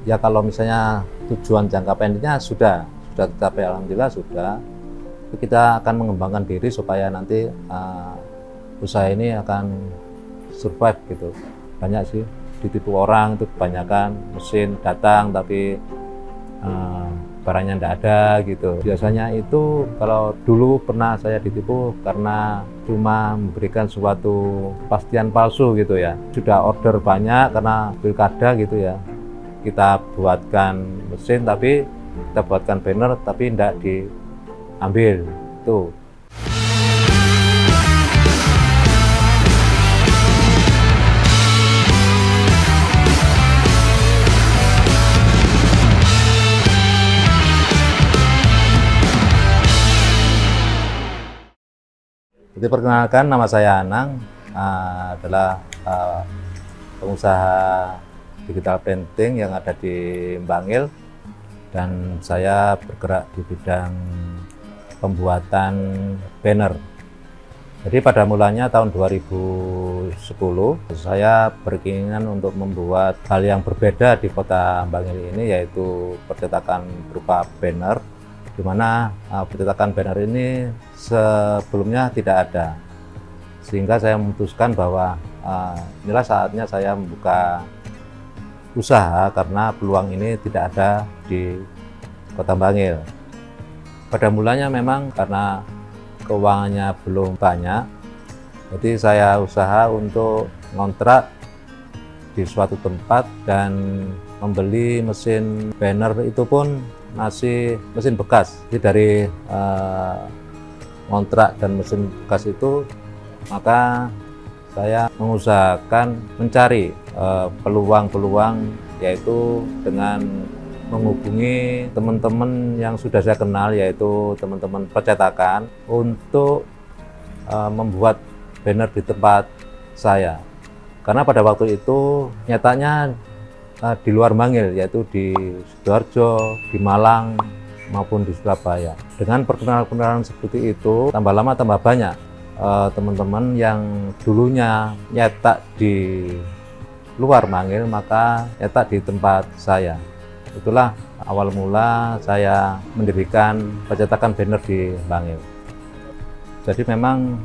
Ya kalau misalnya tujuan jangka pendeknya sudah tercapai, alhamdulillah sudah. Kita akan mengembangkan diri supaya nanti usaha ini akan survive gitu. Banyak sih ditipu orang itu, kebanyakan mesin datang tapi barangnya tidak ada gitu. Biasanya itu kalau dulu pernah saya ditipu karena cuma memberikan suatu kepastian palsu gitu ya. Sudah order banyak karena pilkada gitu ya. Kita buatkan mesin tapi kita buatkan banner tapi tidak diambil tuh. Jadi perkenalkan, nama saya Anang, adalah pengusaha digital printing yang ada di Bangil, dan saya bergerak di bidang pembuatan banner. Jadi pada mulanya tahun 2010 saya berkeinginan untuk membuat hal yang berbeda di kota Bangil ini, yaitu percetakan berupa banner, di mana percetakan banner ini sebelumnya tidak ada, sehingga saya memutuskan bahwa inilah saatnya saya membuka usaha karena peluang ini tidak ada di Kota Bangil. Pada mulanya memang karena keuangannya belum banyak, jadi saya usaha untuk ngontrak di suatu tempat dan membeli mesin banner, itu pun masih mesin bekas. Jadi dari kontrak dan mesin bekas itu, maka saya mengusahakan mencari peluang-peluang, yaitu dengan menghubungi teman-teman yang sudah saya kenal, yaitu teman-teman percetakan, untuk membuat banner di tempat saya. Karena pada waktu itu nyatanya di luar Bangil, yaitu di Sidoarjo, di Malang, maupun di Surabaya. Dengan perkenalan seperti itu, tambah lama tambah banyak teman-teman yang dulunya nyetak di luar Bangil, maka nyetak di tempat saya. Itulah awal mula saya mendirikan percetakan banner di Bangil. Jadi memang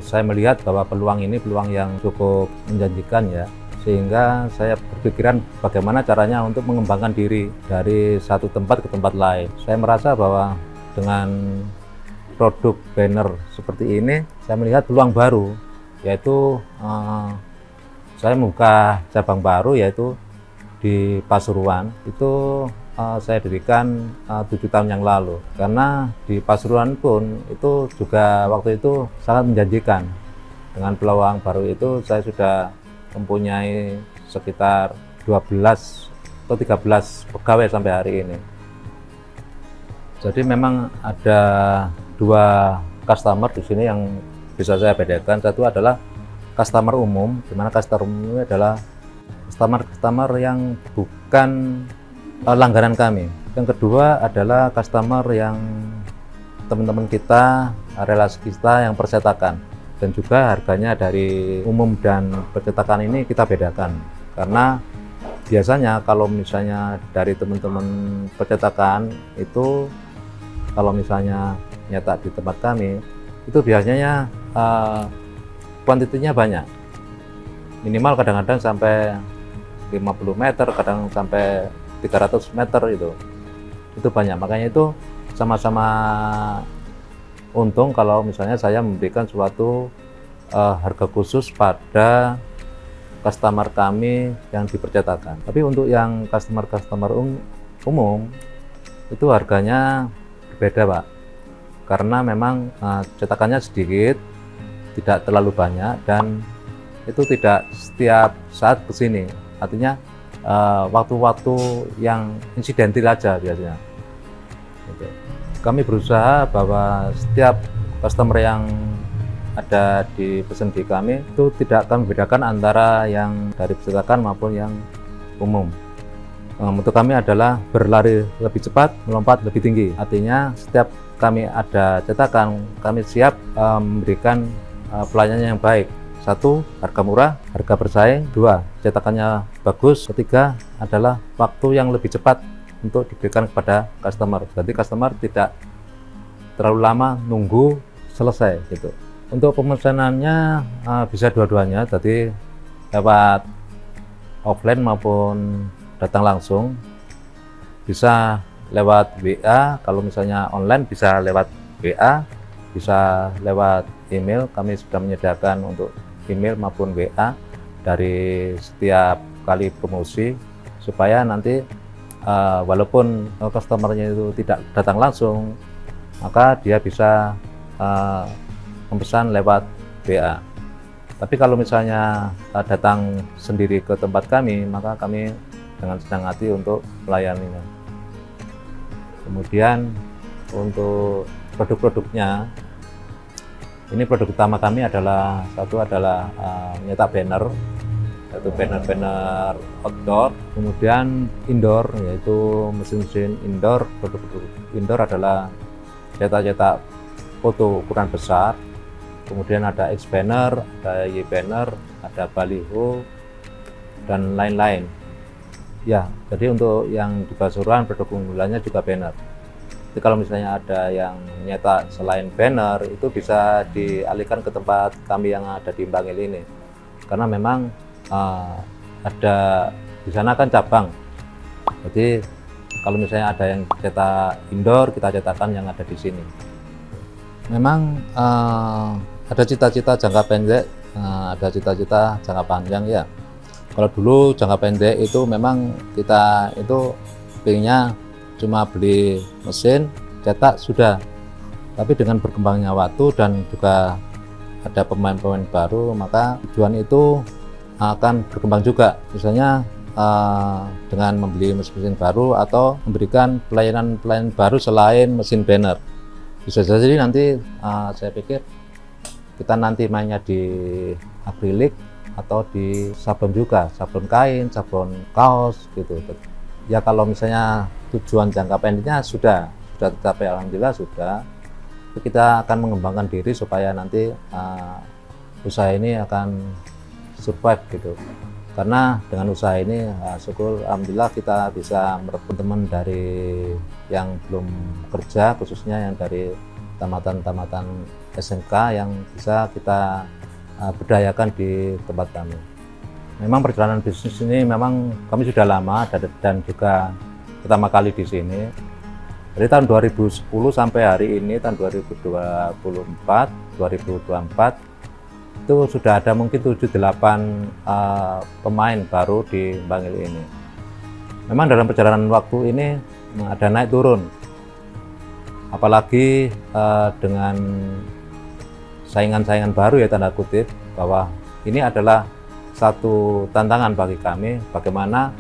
saya melihat bahwa peluang ini peluang yang cukup menjanjikan ya, sehingga saya berpikiran bagaimana caranya untuk mengembangkan diri dari satu tempat ke tempat lain. Saya merasa bahwa dengan produk banner seperti ini, saya melihat peluang baru, yaitu saya membuka cabang baru, yaitu di Pasuruan. Itu saya dirikan 7 tahun yang lalu, karena di Pasuruan pun itu juga waktu itu sangat menjanjikan. Dengan peluang baru itu saya sudah mempunyai sekitar 12 atau 13 pegawai sampai hari ini. Jadi memang ada 2 customer di sini yang bisa saya bedakan. Satu adalah customer umum, di mana customer umum adalah customer yang bukan langganan kami. Yang kedua adalah customer yang teman-teman kita, relasi kita yang percetakan. Dan juga harganya dari umum dan percetakan ini kita bedakan, karena biasanya kalau misalnya dari teman-teman percetakan itu, kalau misalnya nyetak di tempat kami itu biasanya kuantitinya banyak, minimal kadang-kadang sampai 50 meter, kadang sampai 300 meter, itu banyak. Makanya itu sama-sama untung kalau misalnya saya memberikan suatu harga khusus pada customer kami yang dipercetakan. Tapi untuk yang customer umum itu harganya berbeda, Pak, karena memang cetakannya sedikit, tidak terlalu banyak, dan itu tidak setiap saat kesini. Artinya waktu-waktu yang insidentil aja biasanya. Kami berusaha bahwa setiap customer yang ada di pesan di kami itu tidak akan membedakan antara yang dari percetakan maupun yang umum. Untuk kami adalah berlari lebih cepat, melompat lebih tinggi. Artinya setiap kami ada cetakan, kami siap memberikan pelayanan yang baik satu, harga murah, harga bersaing. Dua, cetakannya bagus. Ketiga adalah waktu yang lebih cepat untuk diberikan kepada customer. Jadi customer tidak terlalu lama nunggu selesai gitu. Untuk pemesanannya bisa dua-duanya, jadi lewat offline maupun datang langsung. Bisa lewat WA, kalau misalnya online bisa lewat WA, bisa lewat email. Kami sudah menyediakan untuk email maupun WA dari setiap kali promosi, supaya nanti walaupun customernya itu tidak datang langsung, maka dia bisa memesan lewat WA. Tapi kalau misalnya datang sendiri ke tempat kami, maka kami dengan senang hati untuk melayaninya. Kemudian untuk produk-produknya, ini produk utama kami adalah nyetak banner, yaitu banner outdoor. Kemudian indoor, yaitu mesin-mesin indoor. Produk-produk indoor adalah cetak foto ukuran besar. Kemudian ada X banner, ada Y banner, ada baliho, dan lain-lain. Ya, jadi untuk yang di Pasuruan produk unggulannya juga banner. Jadi kalau misalnya ada yang nyetak selain banner, itu bisa dialihkan ke tempat kami yang ada di Bangil ini. Karena memang ada di sana kan cabang. Jadi kalau misalnya ada yang cetak indoor, kita cetakkan yang ada di sini. Memang ada cita-cita jangka pendek, ada cita-cita jangka panjang ya. Kalau dulu jangka pendek itu memang kita itu pengennya cuma beli mesin, cetak sudah. Tapi dengan berkembangnya waktu dan juga ada pemain-pemain baru, maka tujuan itu akan berkembang juga. Misalnya dengan membeli mesin baru atau memberikan pelayanan baru selain mesin banner. Bisa jadi nanti saya pikir kita nanti mainnya di akrilik atau di sablon juga, sablon kain, sablon kaos gitu. Ya kalau misalnya tujuan jangka pendeknya sudah tercapai, alhamdulillah sudah. Kita akan mengembangkan diri supaya nanti usaha ini akan survive gitu. Karena dengan usaha ini syukur alhamdulillah kita bisa merekrut teman dari yang belum kerja, khususnya yang dari tamatan-tamatan SMK yang bisa kita berdayakan di tempat kami. Memang perjalanan bisnis ini memang kami sudah lama dan juga pertama kali di sini. Dari tahun 2010 sampai hari ini tahun 2024 itu sudah ada mungkin 7-8 pemain baru di Bangil ini. Memang dalam perjalanan waktu ini ada naik turun, apalagi dengan saingan-saingan baru ya tanda kutip, bahwa ini adalah satu tantangan bagi kami bagaimana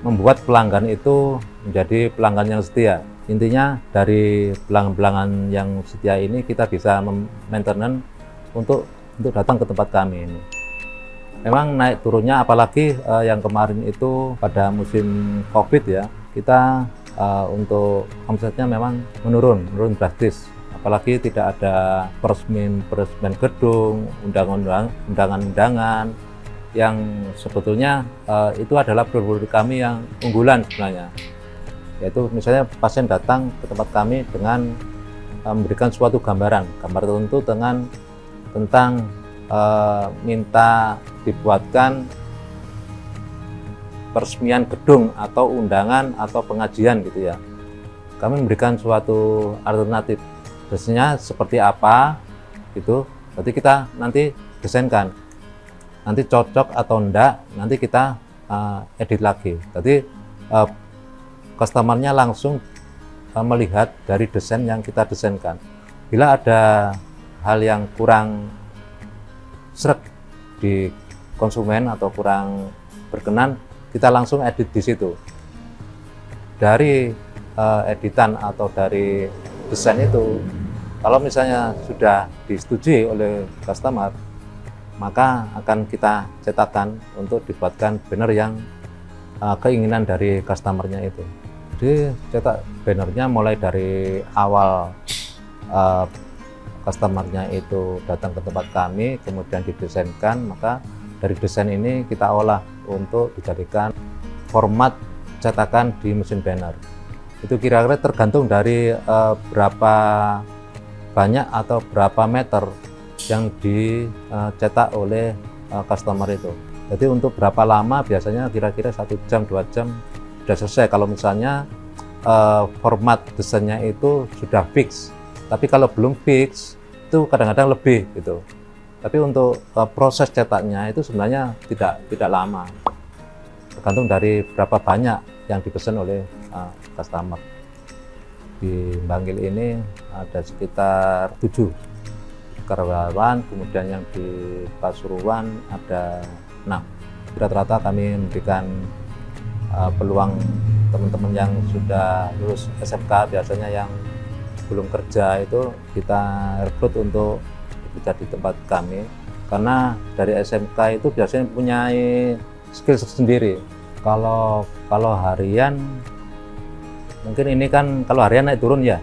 membuat pelanggan itu menjadi pelanggan yang setia. Intinya dari pelanggan-pelanggan yang setia ini kita bisa maintenance untuk datang ke tempat kami ini. Memang naik turunnya, apalagi yang kemarin itu pada musim COVID ya, kita untuk omsetnya memang menurun drastis. Apalagi tidak ada peresmian gedung, undangan-undangan yang sebetulnya itu adalah produk kami yang unggulan sebenarnya. Yaitu misalnya pasien datang ke tempat kami dengan memberikan suatu gambar tertentu tentang minta dibuatkan peresmian gedung atau undangan atau pengajian gitu ya. Kami memberikan suatu alternatif desainnya seperti apa gitu. Berarti kita nanti desainkan, nanti cocok atau enggak nanti kita edit lagi. Jadi customernya langsung melihat dari desain yang kita desainkan. Bila ada hal yang kurang sreg di konsumen atau kurang berkenan, kita langsung edit di situ. Dari editan atau dari desain itu, kalau misalnya sudah disetujui oleh customer, maka akan kita cetakkan untuk dibuatkan banner yang keinginan dari customernya itu. Jadi cetak bannernya mulai dari awal customernya itu datang ke tempat kami, kemudian didesainkan, maka dari desain ini kita olah untuk dijadikan format cetakan di mesin banner. Itu kira-kira tergantung dari berapa banyak atau berapa meter yang dicetak oleh customer itu. Jadi untuk berapa lama, biasanya kira-kira 1 jam 2 jam sudah selesai kalau misalnya format desainnya itu sudah fix. Tapi kalau belum fix itu kadang-kadang lebih gitu. Tapi untuk proses cetaknya itu sebenarnya tidak lama, tergantung dari berapa banyak yang dipesan oleh customer. Di Bangil ini ada sekitar 7 karyawan, kemudian yang di Pasuruan ada 6. Rata-rata kami memberikan peluang teman-teman yang sudah lulus SMK, biasanya yang belum kerja itu kita rekrut untuk bekerja di tempat kami, karena dari SMK itu biasanya punya skill sendiri. Kalau harian mungkin ini kan kalau harian naik turun ya,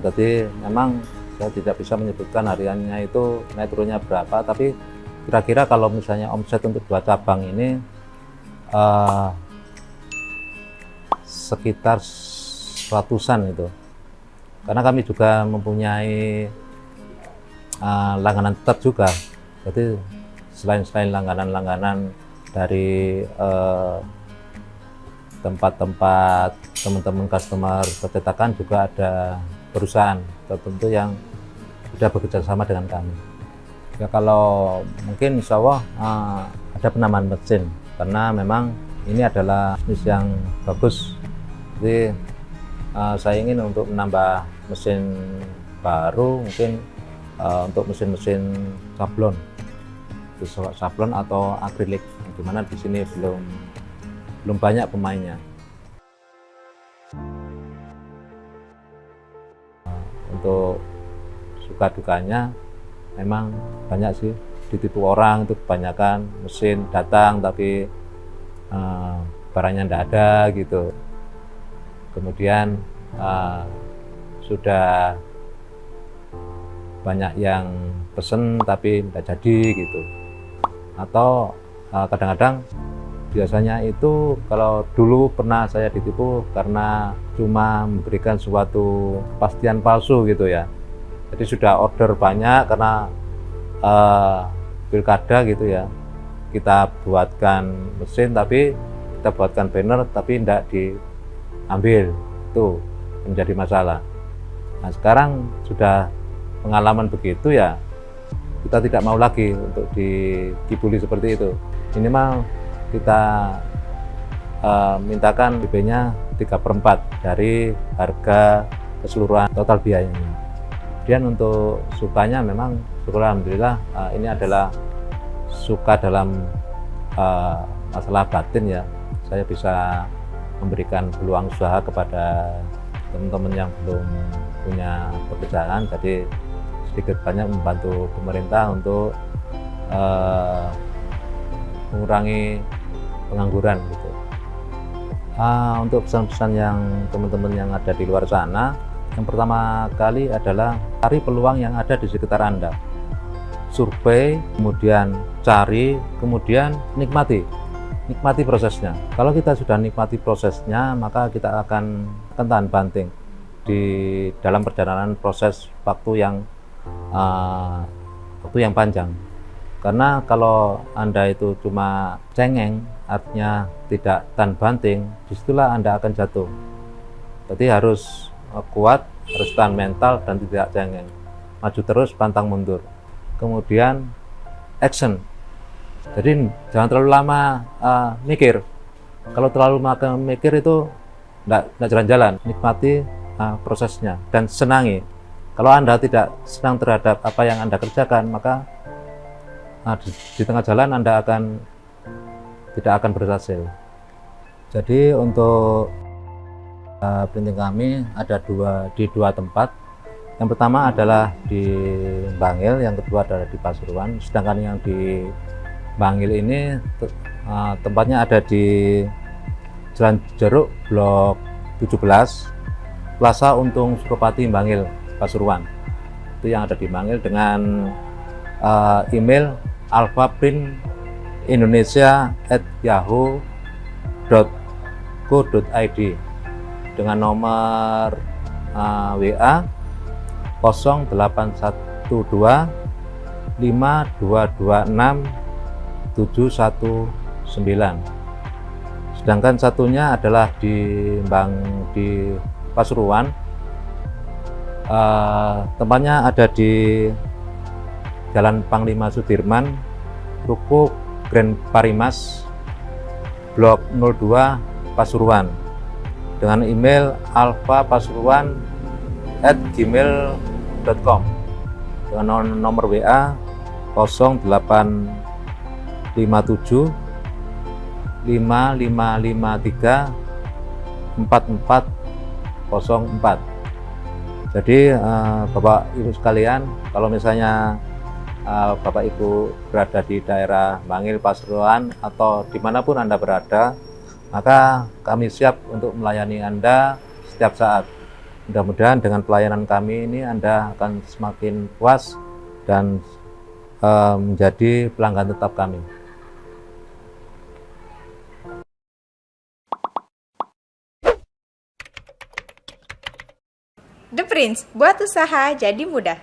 jadi memang saya tidak bisa menyebutkan hariannya itu naik turunnya berapa, tapi kira-kira kalau misalnya omset untuk 2 cabang ini sekitar 100-an itu, karena kami juga mempunyai langganan tetap juga. Jadi selain langganan dari tempat-tempat teman-teman customer percetakan, juga ada perusahaan tertentu yang sudah bekerja sama dengan kami. Ya, kalau mungkin insya Allah ada penambahan mesin, karena memang ini adalah bisnis yang bagus. Jadi saya ingin untuk menambah mesin baru, mungkin untuk mesin-mesin sablon atau akrilik, dimana di sini belum banyak pemainnya. Untuk suka dukanya memang banyak sih, ditipu orang itu kebanyakan, mesin datang tapi barangnya tidak ada gitu. Kemudian sudah banyak yang pesen tapi tidak jadi gitu. Atau kadang-kadang biasanya itu, kalau dulu pernah saya ditipu karena cuma memberikan suatu kepastian palsu gitu ya. Jadi sudah order banyak karena pilkada gitu ya, kita buatkan mesin tapi kita buatkan banner tapi tidak diambil, itu menjadi masalah. Nah, sekarang sudah pengalaman begitu ya, kita tidak mau lagi untuk dikibuli seperti itu. Minimal kita mintakan BB-nya 3/4 dari harga keseluruhan total biayanya. Kemudian untuk sukanya memang syukur alhamdulillah ini adalah suka dalam masalah batin ya. Saya bisa memberikan peluang usaha kepada teman-teman yang belum punya pekerjaan, jadi sedikit banyak membantu pemerintah untuk mengurangi pengangguran gitu. Untuk pesan-pesan yang teman-teman yang ada di luar sana, yang pertama kali adalah cari peluang yang ada di sekitar Anda. Survei, kemudian cari, kemudian nikmati prosesnya. Kalau kita sudah nikmati prosesnya, maka kita akan tahan banting di dalam perjalanan proses waktu yang panjang. Karena kalau Anda itu cuma cengeng, artinya tidak tahan banting, disitulah Anda akan jatuh. Jadi harus kuat, harus tahan mental dan tidak cengeng. Maju terus, pantang mundur. Kemudian action. Jadi jangan terlalu lama mikir. Kalau terlalu lama mikir itu tidak jalan-jalan. Nikmati prosesnya dan senangi. Kalau Anda tidak senang terhadap apa yang Anda kerjakan, maka di tengah jalan Anda tidak akan berhasil. Jadi untuk printing kami ada di dua tempat. Yang pertama adalah di Bangil, yang kedua adalah di Pasuruan. Sedangkan yang di Bangil ini tempatnya ada di Jalan Jeruk Blok 17, Plaza Untung Suropati, Bangil, Pasuruan. itu yang ada di Mangil, dengan email alfaprint.indonesia@yahoo.co.id, dengan nomor WA 0812 5226 719. Sedangkan satunya adalah di Pasuruan. Tempatnya ada di Jalan Panglima Sudirman, Ruko Grand Parimas, Blok 02, Pasuruan, dengan email alfapasuruan@gmail.com, dengan nomor WA 0857 5553 4404. Jadi Bapak Ibu sekalian, kalau misalnya Bapak Ibu berada di daerah Mangil, Pasuruan, atau dimanapun Anda berada, maka kami siap untuk melayani Anda setiap saat. Mudah-mudahan dengan pelayanan kami ini Anda akan semakin puas dan menjadi pelanggan tetap kami. The Prince, buat usaha jadi mudah.